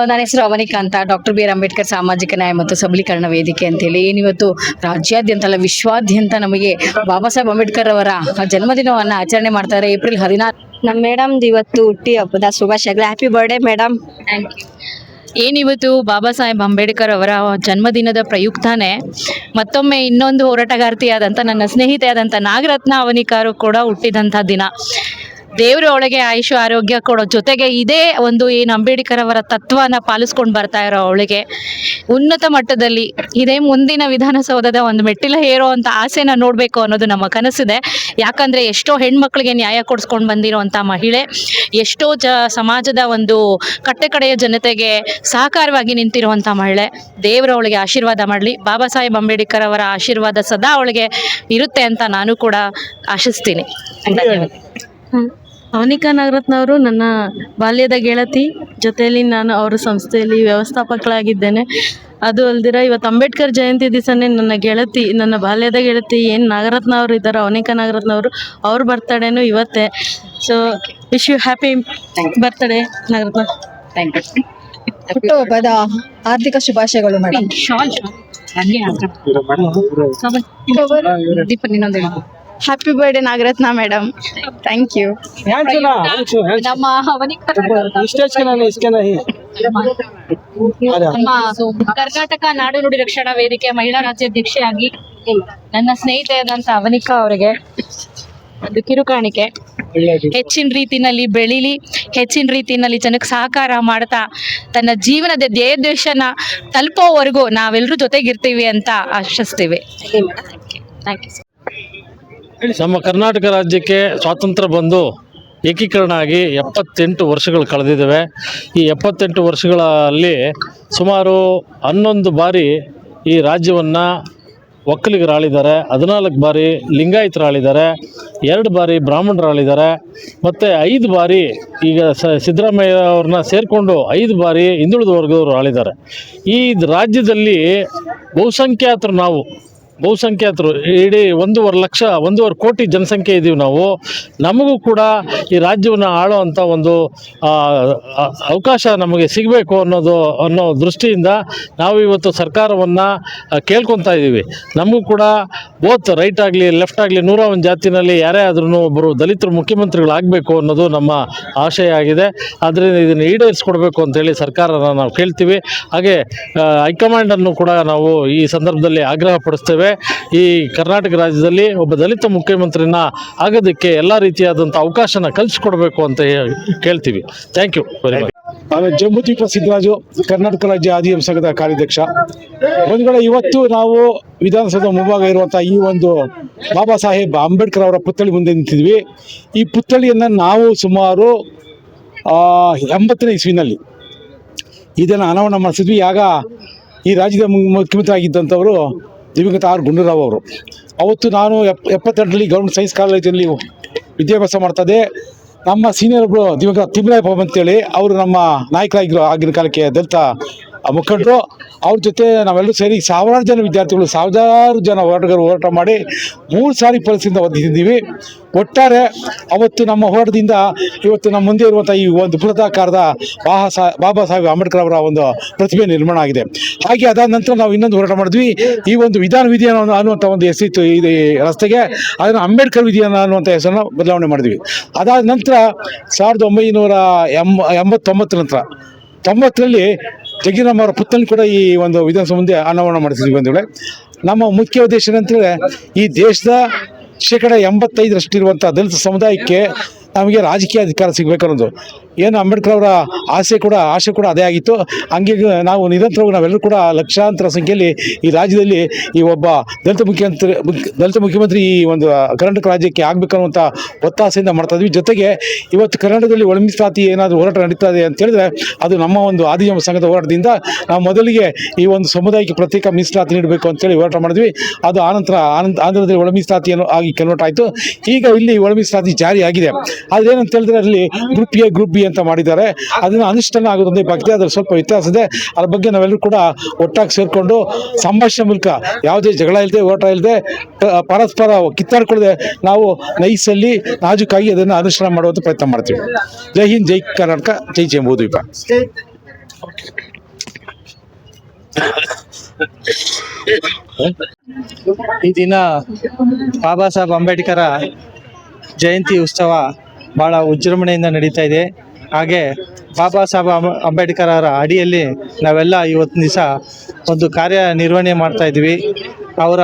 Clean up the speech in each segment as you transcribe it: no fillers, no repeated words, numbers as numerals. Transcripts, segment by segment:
ನನ್ನ ಹೆಸರು ಅವನಿಕಾ ಅಂತ. ಡಾಕ್ಟರ್ ಬಿ ಆರ್ ಅಂಬೇಡ್ಕರ್ ಸಾಮಾಜಿಕ ನ್ಯಾಯ ಮತ್ತು ಸಬಲೀಕರಣ ವೇದಿಕೆ ಅಂತೇಳಿ ಏನಿವತ್ತು ರಾಜ್ಯಾದ್ಯಂತ ಅಲ್ಲ ವಿಶ್ವಾದ್ಯಂತ ನಮಗೆ ಬಾಬಾ ಸಾಹೇಬ್ ಅಂಬೇಡ್ಕರ್ ಅವರ ಜನ್ಮದಿನವನ್ನು ಆಚರಣೆ ಮಾಡ್ತಾರೆ. ಏಪ್ರಿಲ್ 16. ನಮ್ಮ ಮೇಡಮ್ ಇವತ್ತು ಹುಟ್ಟಿ ಹಬ್ಬದ ಶುಭಾಶಯಗಳು. Happy birthday madam. ಏನಿವತ್ತು ಬಾಬಾ ಸಾಹೇಬ್ ಅಂಬೇಡ್ಕರ್ ಅವರ ಜನ್ಮದಿನದ ಪ್ರಯುಕ್ತನೇ ಮತ್ತೊಮ್ಮೆ ಇನ್ನೊಂದು ಹೋರಾಟಗಾರ್ತಿಯಾದಂಥ ನನ್ನ ಸ್ನೇಹಿತೆಯಾದಂಥ ನಾಗರತ್ನ ಅವನಿಕಾರು ಕೂಡ ಹುಟ್ಟಿದಂಥ ದಿನ. ದೇವರ ಒಳಗೆ ಆಯುಷು ಆರೋಗ್ಯ ಕೊಡೋ ಜೊತೆಗೆ ಇದೇ ಒಂದು ಏನು ಅಂಬೇಡ್ಕರ್ ಅವರ ತತ್ವನ ಪಾಲಿಸ್ಕೊಂಡು ಬರ್ತಾ ಇರೋ ಅವಳಿಗೆ ಉನ್ನತ ಮಟ್ಟದಲ್ಲಿ ಇದೇ ಮುಂದಿನ ವಿಧಾನಸೌಧದ ಒಂದು ಮೆಟ್ಟಿಲ ಏರೋ ಅಂತ ಆಸೆನ ನೋಡಬೇಕು ಅನ್ನೋದು ನಮ್ಮ ಕನಸಿದೆ. ಯಾಕಂದರೆ ಎಷ್ಟೋ ಹೆಣ್ಮಕ್ಳಿಗೆ ನ್ಯಾಯ ಕೊಡಿಸ್ಕೊಂಡು ಬಂದಿರೋವಂಥ ಮಹಿಳೆ, ಎಷ್ಟೋ ಸಮಾಜದ ಒಂದು ಕಟ್ಟೆಕಡೆಯ ಜನತೆಗೆ ಸಹಕಾರವಾಗಿ ನಿಂತಿರುವಂಥ ಮಹಿಳೆ. ದೇವರ ಅವಳಿಗೆ ಆಶೀರ್ವಾದ ಮಾಡಲಿ. ಬಾಬಾ ಸಾಹೇಬ್ ಅಂಬೇಡ್ಕರ್ ಅವರ ಆಶೀರ್ವಾದ ಸದಾ ಅವಳಿಗೆ ಇರುತ್ತೆ ಅಂತ ನಾನು ಕೂಡ ಆಶಿಸ್ತೀನಿ. ಅವನಿಕಾ ನಾಗರತ್ನವರು ನನ್ನ ಬಾಲ್ಯದ ಗೆಳತಿ. ಜೊತೆಯಲ್ಲಿ ನಾನು ಅವರ ಸಂಸ್ಥೆಯಲ್ಲಿ ವ್ಯವಸ್ಥಾಪಕಳಾಗಿದ್ದೇನೆ. ಅದು ಅಲ್ದಿರ ಇವತ್ತು ಅಂಬೇಡ್ಕರ್ ಜಯಂತಿ ದಿವಸನೇ ನನ್ನ ಗೆಳತಿ, ನನ್ನ ಬಾಲ್ಯದ ಗೆಳತಿ ಏನು ನಾಗರತ್ನ ಅವರು ಇದ್ದಾರೆ, ಅವನಿಕಾ ನಾಗರತ್ನವರು, ಅವ್ರ ಬರ್ತಡೇನು ಇವತ್ತೇ. So wish you happy birthday Nagaratna. Thank you. ಹುಟ್ಟುಹಬ್ಬದ ಆರ್ಥಿಕ ಶುಭಾಶಯಗಳು ಮೇಡಮ್. ದೀಪ ಇನ್ನೊಂದು ಹೇಳು. Happy birthday Nagaratna madam. Thank you. ನಮ್ಮ ಅವನಿಕಾ ನಮ್ಮ ಕರ್ನಾಟಕ ನಾಡು ನುಡಿ ರಕ್ಷಣಾ ವೇದಿಕೆ ಮಹಿಳಾ ರಾಜ್ಯಾಧ್ಯಕ್ಷೆಯಾಗಿ ನನ್ನ ಸ್ನೇಹಿತೆಯಾದಂಥ ಅವನಿಕಾ ಅವರಿಗೆ ಒಂದು ಕಿರುಕಾಣಿಕೆ. ಹೆಚ್ಚಿನ ರೀತಿನಲ್ಲಿ ಬೆಳೀಲಿ, ಹೆಚ್ಚಿನ ರೀತಿಯಲ್ಲಿ ಜನಕ್ಕೆ ಸಹಕಾರ ಮಾಡ್ತಾ ತನ್ನ ಜೀವನದ ಧ್ಯೇಯೋದ್ದೇಶನ ತಲುಪೋವರೆಗೂ ನಾವೆಲ್ಲರೂ ಜೊತೆಗಿರ್ತೀವಿ ಅಂತ ಆಶಿಸ್ತೀವಿ. Thank you. ನಮ್ಮ ಕರ್ನಾಟಕ ರಾಜ್ಯಕ್ಕೆ ಸ್ವಾತಂತ್ರ್ಯ ಬಂದು ಏಕೀಕರಣ ಆಗಿ 78 ವರ್ಷಗಳು ಕಳೆದಿದ್ದಾವೆ. ಈ 78 ವರ್ಷಗಳಲ್ಲಿ ಸುಮಾರು 11 ಬಾರಿ ಈ ರಾಜ್ಯವನ್ನು ಒಕ್ಕಲಿಗರು ಆಳಿದ್ದಾರೆ, 14 ಬಾರಿ ಲಿಂಗಾಯತರು ಆಳಿದ್ದಾರೆ, 2 ಬಾರಿ ಬ್ರಾಹ್ಮಣರು ಆಳಿದ್ದಾರೆ, ಮತ್ತು 5 ಬಾರಿ ಈಗ ಸಿದ್ದರಾಮಯ್ಯ ಅವ್ರನ್ನ ಸೇರಿಕೊಂಡು 5 ಬಾರಿ ಹಿಂದುಳಿದ ವರ್ಗದವರು ಆಳಿದ್ದಾರೆ. ಈ ರಾಜ್ಯದಲ್ಲಿ ಬಹುಸಂಖ್ಯಾತರು ಇಡೀ 1.5 ಕೋಟಿ ಜನಸಂಖ್ಯೆ ಇದ್ದೀವಿ ನಾವು. ನಮಗೂ ಕೂಡ ಈ ರಾಜ್ಯವನ್ನು ಆಳೋ ಅಂಥ ಒಂದು ಅವಕಾಶ ನಮಗೆ ಸಿಗಬೇಕು ಅನ್ನೋ ದೃಷ್ಟಿಯಿಂದ ನಾವು ಇವತ್ತು ಸರ್ಕಾರವನ್ನು ಕೇಳ್ಕೊತಾ ಇದ್ದೀವಿ. ನಮಗೂ ಕೂಡ ಬೋತ್ ರೈಟ್ ಆಗಲಿ ಲೆಫ್ಟ್ ಆಗಲಿ 101 ಜಾತಿನಲ್ಲಿ ಯಾರೇ ಆದ್ರೂ ಒಬ್ಬರು ದಲಿತರು ಮುಖ್ಯಮಂತ್ರಿಗಳಾಗಬೇಕು ಅನ್ನೋದು ನಮ್ಮ ಆಶಯ ಆಗಿದೆ. ಆದ್ದರಿಂದ ಇದನ್ನು ಈಡೇರಿಸ್ಕೊಡ್ಬೇಕು ಅಂತೇಳಿ ಸರ್ಕಾರನ ನಾವು ಕೇಳ್ತೀವಿ. ಹಾಗೆ ಹೈಕಮಾಂಡನ್ನು ಕೂಡ ನಾವು ಈ ಸಂದರ್ಭದಲ್ಲಿ ಆಗ್ರಹ ಪಡಿಸ್ತೇವೆ. ಈ ಕರ್ನಾಟಕ ರಾಜ್ಯದಲ್ಲಿ ಒಬ್ಬ ದಲಿತ ಮುಖ್ಯಮಂತ್ರಿನ ಆಗೋದಕ್ಕೆ ಎಲ್ಲ ರೀತಿಯಾದಂಥ ಅವಕಾಶನ ಕಲ್ಪಿಸ್ಕೊಡ್ಬೇಕು ಅಂತ ಕೇಳ್ತೀವಿ. Thank you very much. ನಾನು ಜಂಬೂದ್ವೀಪ ಸಿದ್ದರಾಜು, ಕರ್ನಾಟಕ ರಾಜ್ಯ ಆದಿವಾಸಿ ಸಂಘದ ಕಾರ್ಯಾಧ್ಯಕ್ಷ. ಒಂದುಗಡೆ ಇವತ್ತು ನಾವು ವಿಧಾನಸೌಧ ಮುಂಭಾಗ ಇರುವಂಥ ಈ ಒಂದು ಬಾಬಾ ಸಾಹೇಬ್ ಅಂಬೇಡ್ಕರ್ ಅವರ ಪುತ್ಥಳಿ ಮುಂದೆ ನಿಂತಿದ್ವಿ. ಈ ಪುತ್ಥಳಿಯನ್ನು ನಾವು ಸುಮಾರು 80ನೇ ಇಸ್ವಿನಲ್ಲಿ ಇದನ್ನು ಅನಾವರಣ ಮಾಡಿಸಿದ್ವಿ. ಆಗ ಈ ರಾಜ್ಯದ ಮುಖ್ಯಮಂತ್ರಿ ಆಗಿದ್ದಂಥವರು ದಿವಂಗತ ಆರ್ ಗುಂಡೂರಾವ್ ಅವರು. ಅವತ್ತು ನಾನು 72ರಲ್ಲಿ ಗೌರ್ಮೆಂಟ್ ಸೈನ್ಸ್ ಕಾಲೇಜಲ್ಲಿ ವಿದ್ಯಾಭ್ಯಾಸ ಮಾಡ್ತದೆ. ನಮ್ಮ ಸೀನಿಯರ್ ಒಬ್ಬರು ದಿವಂಗತ ತಿಮ್ಮರಾಯಪ್ಪ ಅಂತೇಳಿ ಅವರು ನಮ್ಮ ನಾಯಕರಾಗಿರೋ ಆಗಿನ ಕಾಲಕ್ಕೆ ದಲಿತ ಮುಖಂಡರು. ಅವ್ರ ಜೊತೆ ನಾವೆಲ್ಲರೂ ಸೇರಿ ಸಾವಿರಾರು ಜನ ವಿದ್ಯಾರ್ಥಿಗಳು, ಸಾವಿರಾರು ಜನ ಹೋರಾಟ ಮಾಡಿ 3 ಸಾರಿ ಪರಿಸ್ಥಿತಿಯಿಂದ ಒದ್ದಿದ್ದೀವಿ. ಒಟ್ಟಾರೆ ಅವತ್ತು ನಮ್ಮ ಹೋರಾಟದಿಂದ ಇವತ್ತು ನಮ್ಮ ಮುಂದೆ ಇರುವಂಥ ಈ ಒಂದು ಬೃಹದಾಕಾರದ ಬಾಬಾ ಸಾಹೇಬ್ ಅಂಬೇಡ್ಕರ್ ಅವರ ಒಂದು ಪ್ರತಿಭೆ ನಿರ್ಮಾಣ ಆಗಿದೆ. ಹಾಗೆ ಅದಾದ ನಂತರ ನಾವು ಇನ್ನೊಂದು ಹೋರಾಟ ಮಾಡಿದ್ವಿ. ಈ ಒಂದು ವಿಧಾನ ವಿಧಿ ಅನ್ನುವಂಥ ಒಂದು ಹೆಸರಿತ್ತು ಈ ರಸ್ತೆಗೆ, ಅದನ್ನು ಅಂಬೇಡ್ಕರ್ ವಿಧಿ ಅನ್ನುವಂಥ ಹೆಸರನ್ನು ಬದಲಾವಣೆ ಮಾಡಿದ್ವಿ. ಅದಾದ ನಂತರ 1989 ನಂತರ 90ರಲ್ಲಿ ಜಗ್ಗಿರಾಮ್ ಅವರ ಪುತ್ಥಳಿ ಕೂಡ ಈ ಒಂದು ವಿಧಾನಸಭೆ ಮುಂದೆ ಅನಾವರಣ ಮಾಡಿಸಿದ್ವಿ. ಒಂದು ವೇಳೆ ನಮ್ಮ ಮುಖ್ಯ ಉದ್ದೇಶ ಏನಂತಂದರೆ ಈ ದೇಶದ 85% ಇರುವಂಥ ದಲಿತ ಸಮುದಾಯಕ್ಕೆ ನಮಗೆ ರಾಜಕೀಯ ಅಧಿಕಾರ ಸಿಗಬೇಕನ್ನೋದು ಏನು ಅಂಬೇಡ್ಕರ್ ಅವರ ಆಸೆ ಕೂಡ ಅದೇ ಆಗಿತ್ತು. ಹಂಗೆ ನಾವು ನಿರಂತರವಾಗಿ ನಾವೆಲ್ಲರೂ ಕೂಡ ಲಕ್ಷಾಂತರ ಸಂಖ್ಯೆಯಲ್ಲಿ ಈ ರಾಜ್ಯದಲ್ಲಿ ಈ ಒಬ್ಬ ದಲಿತ ಮುಖ್ಯಮಂತ್ರಿ ಈ ಒಂದು ಕರ್ನಾಟಕ ರಾಜ್ಯಕ್ಕೆ ಆಗಬೇಕನ್ನುವಂಥ ಒತ್ತಾಸೆಯಿಂದ ಮಾಡ್ತಾ ಇದ್ವಿ. ಜೊತೆಗೆ ಇವತ್ತು ಕರ್ನಾಟಕದಲ್ಲಿ ಒಳ ಮೀಸಲಾತಿ ಏನಾದರೂ ಹೋರಾಟ ನಡೀತಾ ಇದೆ ಅಂತ ಹೇಳಿದ್ರೆ ಅದು ನಮ್ಮ ಒಂದು ಆದಿವಾಸಿ ಸಂಘದ ಹೋರಾಟದಿಂದ ನಾವು ಮೊದಲಿಗೆ ಈ ಒಂದು ಸಮುದಾಯಕ್ಕೆ ಪ್ರತ್ಯೇಕ ಮೀಸಲಾತಿ ನೀಡಬೇಕು ಅಂತೇಳಿ ಹೋರಾಟ ಮಾಡಿದ್ವಿ. ಅದು ಆನಂತರ ಆಂಧ್ರದಲ್ಲಿ ಒಳ ಮೀಸಲಾತಿಯನ್ನು ಆಗಿ ಕನ್ವರ್ಟ್ ಆಯಿತು. ಈಗ ಇಲ್ಲಿ ಒಳ ಮೀಸಲಾತಿ ಜಾರಿ ಆಗಿದೆ. ಆದರೆ ಏನಂತ ಹೇಳಿದ್ರೆ ಅಲ್ಲಿ ಗ್ರೂಪ್ ಎ ಗ್ರೂಪ್ ಬಿ ಅಂತ ಮಾಡಿದ್ದಾರೆ. ಅದನ್ನು ಅನುಷ್ಠಾನ ಆಗೋದೊಂದೇ ಬಾಕಿ, ಅದ್ರ ಸ್ವಲ್ಪ ವ್ಯತ್ಯಾಸ ಇದೆ. ಅದ್ರ ಬಗ್ಗೆ ನಾವೆಲ್ಲರೂ ಕೂಡ ಒಟ್ಟಾಗಿ ಸೇರಿಕೊಂಡು ಸಂಭಾಷಣೆ ಮೂಲಕ ಯಾವುದೇ ಜಗಳ ಇಲ್ಲದೆ, ಓಟ ಇಲ್ಲದೆ, ಪರಸ್ಪರ ಕಿತ್ತಾಡ್ಕೊಳ್ಳದೆ ನಾವು ನೈಸಲ್ಲಿ ನಾಜೂಕಾಗಿ ಅದನ್ನು ಅನುಷ್ಠಾನ ಮಾಡುವಂಥ ಪ್ರಯತ್ನ ಮಾಡ್ತೀವಿ. ಜೈ ಹಿಂದ್, ಜೈ ಕರ್ನಾಟಕ, ಜೈ ಜಂಬೂದ್ವೀಪ. ಈ ದಿನ ಬಾಬಾ ಸಾಹೇಬ್ ಅಂಬೇಡ್ಕರ ಜಯಂತಿ ಉತ್ಸವ ಭಾಳ ವಿಜೃಂಭಣೆಯಿಂದ ನಡೀತಾ ಇದೆ. ಹಾಗೆ ಬಾಬಾ ಸಾಹೇಬ್ ಅಂಬೇಡ್ಕರ್ ಅವರ ಅಡಿಯಲ್ಲಿ ನಾವೆಲ್ಲ ಇವತ್ತು ದಿವಸ ಒಂದು ಕಾರ್ಯನಿರ್ವಹಣೆ ಮಾಡ್ತಾ ಇದ್ವಿ. ಅವರ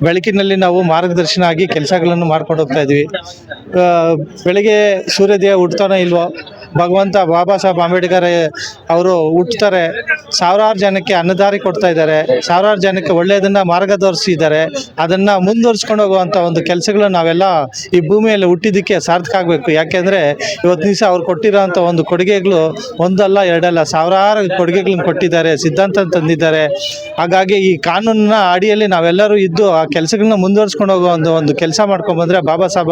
ಬೆಳಕಿನಲ್ಲಿ ನಾವು ಮಾರ್ಗದರ್ಶನ ಆಗಿ ಕೆಲಸಗಳನ್ನು ಮಾಡ್ಕೊಂಡು ಹೋಗ್ತಾ ಇದ್ವಿ. ಬೆಳಗ್ಗೆ ಸೂರ್ಯೋದಯ ಹುಟ್ತಾನೋ ಇಲ್ವೋ, ಭಗವಂತ ಬಾಬಾ ಸಾಹೇಬ್ ಅಂಬೇಡ್ಕರ್ ಅವರು ಹುಟ್ಟುತ್ತಾರೆ, ಸಾವಿರಾರು ಜನಕ್ಕೆ ಅನ್ನದಾರಿ ಕೊಡ್ತಾ ಇದ್ದಾರೆ, ಸಾವಿರಾರು ಜನಕ್ಕೆ ಒಳ್ಳೆಯದನ್ನು ಮಾರ್ಗದರ್ಶಿಸಿದ್ದಾರೆ. ಅದನ್ನು ಮುಂದುವರಿಸ್ಕೊಂಡು ಹೋಗುವಂಥ ಒಂದು ಕೆಲಸಗಳು ನಾವೆಲ್ಲ ಈ ಭೂಮಿಯಲ್ಲಿ ಹುಟ್ಟಿದ್ದಕ್ಕೆ ಸಾರ್ಥಕ ಆಗಬೇಕು. ಯಾಕೆಂದರೆ ಇವತ್ತು ದಿವಸ ಅವ್ರು ಕೊಟ್ಟಿರೋಂಥ ಒಂದು ಕೊಡುಗೆಗಳು ಒಂದಲ್ಲ ಎರಡಲ್ಲ, ಸಾವಿರಾರು ಕೊಡುಗೆಗಳನ್ನ ಕೊಟ್ಟಿದ್ದಾರೆ, ಸಿದ್ಧಾಂತ ತಂದಿದ್ದಾರೆ. ಹಾಗಾಗಿ ಈ ಕಾನೂನಿನ ಅಡಿಯಲ್ಲಿ ನಾವೆಲ್ಲರೂ ಇದ್ದು ಆ ಕೆಲಸಗಳನ್ನ ಮುಂದುವರಿಸ್ಕೊಂಡು ಹೋಗೋ ಒಂದು ಕೆಲಸ ಮಾಡ್ಕೊಂಡ್ಬಂದರೆ ಬಾಬಾ ಸಾಹೇಬ್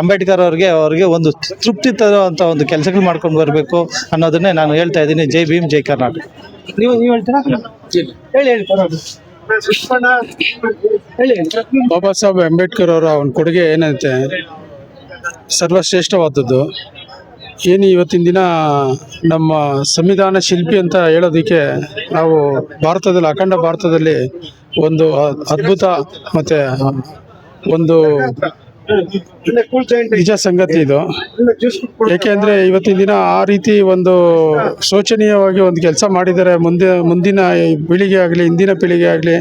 ಅಂಬೇಡ್ಕರ್ ಅವ್ರಿಗೆ ಒಂದು ತೃಪ್ತಿ ತರುವಂಥ ಒಂದು ಕೆಲಸಗಳು ಮಾಡ್ಕೊಂಡು ಬರಬೇಕು ಅನ್ನೋದನ್ನೇ ನಾನು ಹೇಳ್ತಾ ಇದ್ದೀನಿ. ಜೈ ಭೀಮ್, ಜೈ ಕರ್ನಾಟಕ. ನೀವು ಹೇಳ್ತೀರಾ? ಹೇಳಿ. ಬಾಬಾ ಸಾಹೇಬ್ ಅಂಬೇಡ್ಕರ್ ಅವರ ಒಂದು ಕೊಡುಗೆ ಏನಂತೆ ಸರ್ವಶ್ರೇಷ್ಠವಾದದ್ದು. ಏನು ಇವತ್ತಿನ ದಿನ ನಮ್ಮ ಸಂವಿಧಾನ ಶಿಲ್ಪಿ ಅಂತ ಹೇಳೋದಕ್ಕೆ ನಾವು ಭಾರತದಲ್ಲಿ, ಅಖಂಡ ಭಾರತದಲ್ಲಿ ಒಂದು ಅದ್ಭುತ ಮತ್ತು ಒಂದು ನಿಜ ಸಂಗತಿ ಇದು. ಏಕೆಂದರೆ ಇವತ್ತಿನ ದಿನ ಆ ರೀತಿ ಒಂದು ಶೋಚನೀಯವಾಗಿ ಒಂದು ಕೆಲಸ ಮಾಡಿದರೆ ಮುಂದಿನ ಪೀಳಿಗೆ ಆಗಲಿ, ಹಿಂದಿನ ಪೀಳಿಗೆ ಆಗಲಿ,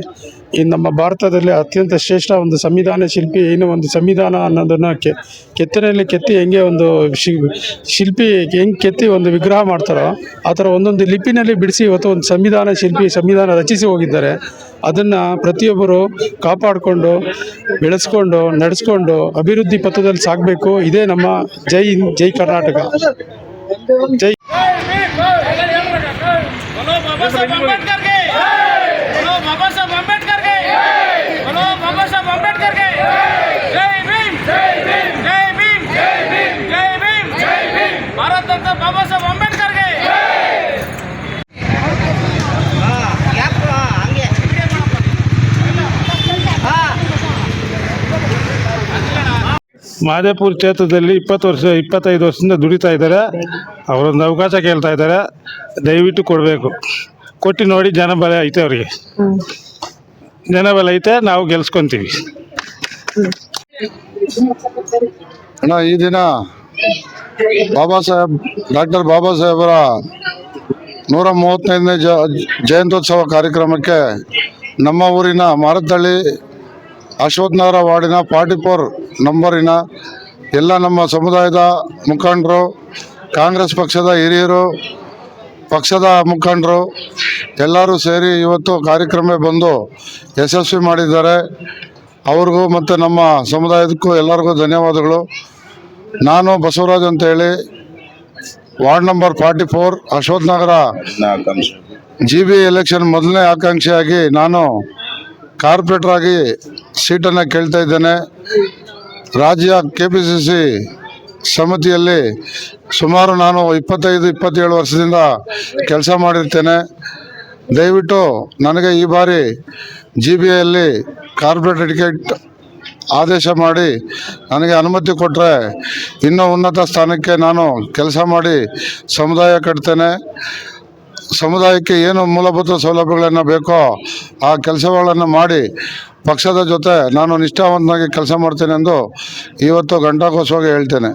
ಈ ನಮ್ಮ ಭಾರತದಲ್ಲಿ ಅತ್ಯಂತ ಶ್ರೇಷ್ಠ ಒಂದು ಸಂವಿಧಾನ ಶಿಲ್ಪಿ ಏನು ಒಂದು ಸಂವಿಧಾನ ಅನ್ನೋದನ್ನು ಕೆತ್ತನೆಯಲ್ಲಿ ಕೆತ್ತಿ ಹೆಂಗೆ ಒಂದು ಶಿಲ್ಪಿ ಹೆಂಗೆ ಕೆತ್ತಿ ಒಂದು ವಿಗ್ರಹ ಮಾಡ್ತಾರೋ ಆ ಥರ ಒಂದೊಂದು ಲಿಪಿನಲ್ಲಿ ಬಿಡಿಸಿ ಇವತ್ತು ಒಂದು ಸಂವಿಧಾನ ಶಿಲ್ಪಿ ಸಂವಿಧಾನ ರಚಿಸಿ ಹೋಗಿದ್ದಾರೆ. ಅದನ್ನು ಪ್ರತಿಯೊಬ್ಬರು ಕಾಪಾಡಿಕೊಂಡು, ಬೆಳೆಸ್ಕೊಂಡು, ನಡೆಸ್ಕೊಂಡು ಅಭಿವೃದ್ಧಿ ಪಥದಲ್ಲಿ ಸಾಗಬೇಕು. ಇದೇ ನಮ್ಮ ಜೈ ಹಿಂದ್, ಜೈ ಕರ್ನಾಟಕ. ಜೈ ಮಹದೇವಪುರ ಕ್ಷೇತ್ರದಲ್ಲಿ 25 ವರ್ಷದಿಂದ ದುಡಿತಾ ಇದ್ದಾರೆ. ಅವರೊಂದು ಅವಕಾಶ ಕೇಳ್ತಾ ಇದ್ದಾರೆ, ದಯವಿಟ್ಟು ಕೊಡಬೇಕು. ಕೊಟ್ಟು ನೋಡಿ, ಜನಬಲ ಐತೆ ಅವರಿಗೆ, ಜನಬಲ ಐತೆ, ನಾವು ಗೆಲ್ಸ್ಕೊಂತೀವಿ. ಅಣ್ಣ, ಈ ದಿನ ಡಾಕ್ಟರ್ ಬಾಬಾ ಸಾಹೇಬರ 135ನೇ ಜಯಂತ್ಯೋತ್ಸವ ಕಾರ್ಯಕ್ರಮಕ್ಕೆ ನಮ್ಮ ಊರಿನ ಮಾರತ್ತಹಳ್ಳಿ ಅಶ್ವತ್ಥನಗರ ವಾರ್ಡಿನ 44 ನಂಬರಿನ ಎಲ್ಲ ನಮ್ಮ ಸಮುದಾಯದ ಮುಖಂಡರು, ಕಾಂಗ್ರೆಸ್ ಪಕ್ಷದ ಹಿರಿಯರು, ಪಕ್ಷದ ಮುಖಂಡರು ಎಲ್ಲರೂ ಸೇರಿ ಇವತ್ತು ಕಾರ್ಯಕ್ರಮ ಬಂದು ಯಶಸ್ವಿ ಮಾಡಿದ್ದಾರೆ. ಅವ್ರಿಗೂ ಮತ್ತು ನಮ್ಮ ಸಮುದಾಯದಕ್ಕೂ ಎಲ್ಲರಿಗೂ ಧನ್ಯವಾದಗಳು. ನಾನು ಬಸವರಾಜ್ ಅಂತೇಳಿ ವಾರ್ಡ್ ನಂಬರ್ 44 ಅಶ್ವತ್ಥನಗರ GB ಎಲೆಕ್ಷನ್ ಮೊದಲನೇ ಆಕಾಂಕ್ಷಿಯಾಗಿ ನಾನು ಕಾರ್ಪೊರೇಟರ್ ಆಗಿ ಸೀಟನ್ನು ಕೇಳ್ತಾ ಇದ್ದೇನೆ. ರಾಜ್ಯ KPCC ಸಮಿತಿಯಲ್ಲಿ ಸುಮಾರು ನಾನು 25-27 ವರ್ಷದಿಂದ ಕೆಲಸ ಮಾಡಿರ್ತೇನೆ. ದಯವಿಟ್ಟು ನನಗೆ ಈ ಬಾರಿ GBಯಲ್ಲಿ ಕಾರ್ಪೊರೇಟರ್ ಟಿಕೆಟ್ ಆದೇಶ ಮಾಡಿ ನನಗೆ ಅನುಮತಿ ಕೊಟ್ಟರೆ ಇನ್ನೂ ಉನ್ನತ ಸ್ಥಾನಕ್ಕೆ ನಾನು ಕೆಲಸ ಮಾಡಿ ಸಮುದಾಯ ಕಟ್ತೇನೆ. ಸಮುದಾಯಕ್ಕೆ ಏನು ಮೂಲಭೂತ ಸೌಲಭ್ಯಗಳನ್ನು ಬೇಕೋ ಆ ಕೆಲಸಗಳನ್ನು ಮಾಡಿ ಪಕ್ಷದ ಜೊತೆ ನಾನು ನಿಷ್ಠಾವಂತನಾಗಿ ಕೆಲಸ ಮಾಡ್ತೇನೆ ಎಂದು ಇವತ್ತು ಘಂಟಾಘೋಷವಾಗಿ ಹೇಳ್ತೇನೆ.